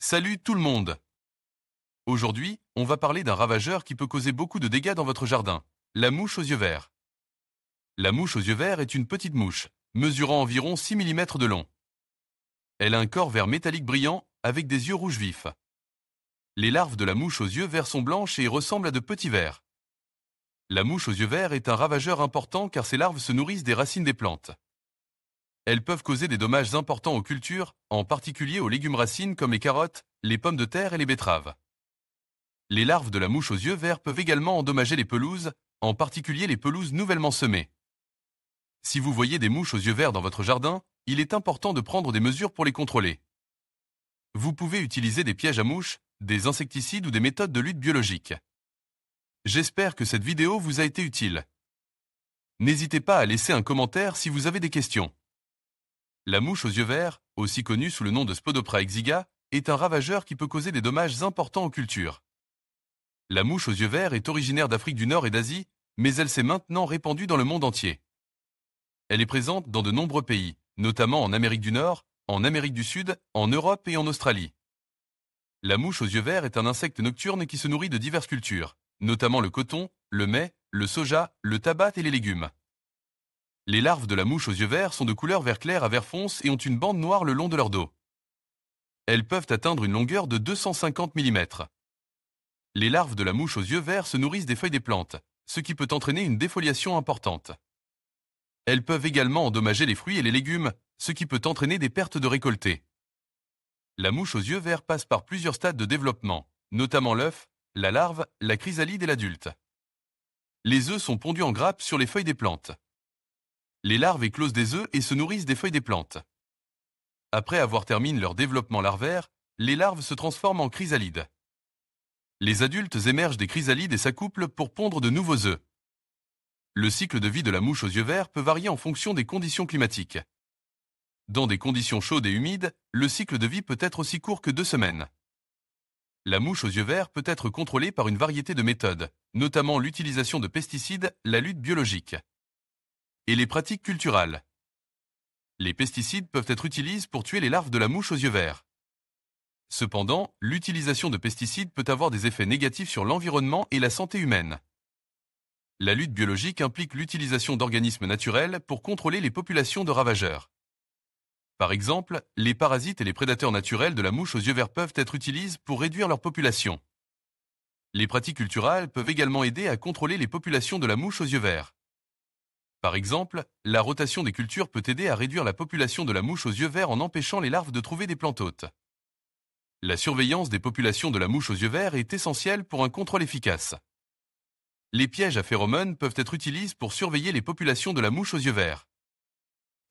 Salut tout le monde! Aujourd'hui, on va parler d'un ravageur qui peut causer beaucoup de dégâts dans votre jardin, la mouche aux yeux verts. La mouche aux yeux verts est une petite mouche, mesurant environ 6 mm de long. Elle a un corps vert métallique brillant avec des yeux rouges vifs. Les larves de la mouche aux yeux verts sont blanches et ressemblent à de petits vers. La mouche aux yeux verts est un ravageur important car ses larves se nourrissent des racines des plantes. Elles peuvent causer des dommages importants aux cultures, en particulier aux légumes racines comme les carottes, les pommes de terre et les betteraves. Les larves de la mouche aux yeux verts peuvent également endommager les pelouses, en particulier les pelouses nouvellement semées. Si vous voyez des mouches aux yeux verts dans votre jardin, il est important de prendre des mesures pour les contrôler. Vous pouvez utiliser des pièges à mouches, des insecticides ou des méthodes de lutte biologique. J'espère que cette vidéo vous a été utile. N'hésitez pas à laisser un commentaire si vous avez des questions. La mouche aux yeux verts, aussi connue sous le nom de Spodoptera exiga, est un ravageur qui peut causer des dommages importants aux cultures. La mouche aux yeux verts est originaire d'Afrique du Nord et d'Asie, mais elle s'est maintenant répandue dans le monde entier. Elle est présente dans de nombreux pays, notamment en Amérique du Nord, en Amérique du Sud, en Europe et en Australie. La mouche aux yeux verts est un insecte nocturne qui se nourrit de diverses cultures, notamment le coton, le mai, le soja, le tabac et les légumes. Les larves de la mouche aux yeux verts sont de couleur vert clair à vert fonce et ont une bande noire le long de leur dos. Elles peuvent atteindre une longueur de 250 mm. Les larves de la mouche aux yeux verts se nourrissent des feuilles des plantes, ce qui peut entraîner une défoliation importante. Elles peuvent également endommager les fruits et les légumes, ce qui peut entraîner des pertes de récoltés. La mouche aux yeux verts passe par plusieurs stades de développement, notamment l'œuf, la larve, la chrysalide et l'adulte. Les œufs sont pondus en grappes sur les feuilles des plantes. Les larves éclosent des œufs et se nourrissent des feuilles des plantes. Après avoir terminé leur développement larvaire, les larves se transforment en chrysalides. Les adultes émergent des chrysalides et s'accouplent pour pondre de nouveaux œufs. Le cycle de vie de la mouche aux yeux verts peut varier en fonction des conditions climatiques. Dans des conditions chaudes et humides, le cycle de vie peut être aussi court que 2 semaines. La mouche aux yeux verts peut être contrôlée par une variété de méthodes, notamment l'utilisation de pesticides, la lutte biologique et les pratiques culturales. Les pesticides peuvent être utilisés pour tuer les larves de la mouche aux yeux verts. Cependant, l'utilisation de pesticides peut avoir des effets négatifs sur l'environnement et la santé humaine. La lutte biologique implique l'utilisation d'organismes naturels pour contrôler les populations de ravageurs. Par exemple, les parasites et les prédateurs naturels de la mouche aux yeux verts peuvent être utilisés pour réduire leur population. Les pratiques culturales peuvent également aider à contrôler les populations de la mouche aux yeux verts. Par exemple, la rotation des cultures peut aider à réduire la population de la mouche aux yeux verts en empêchant les larves de trouver des plantes hôtes. La surveillance des populations de la mouche aux yeux verts est essentielle pour un contrôle efficace. Les pièges à phéromones peuvent être utilisés pour surveiller les populations de la mouche aux yeux verts.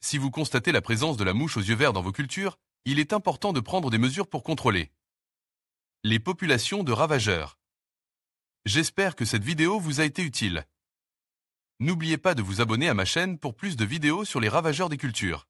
Si vous constatez la présence de la mouche aux yeux verts dans vos cultures, il est important de prendre des mesures pour contrôler les populations de ravageurs. J'espère que cette vidéo vous a été utile. N'oubliez pas de vous abonner à ma chaîne pour plus de vidéos sur les ravageurs des cultures.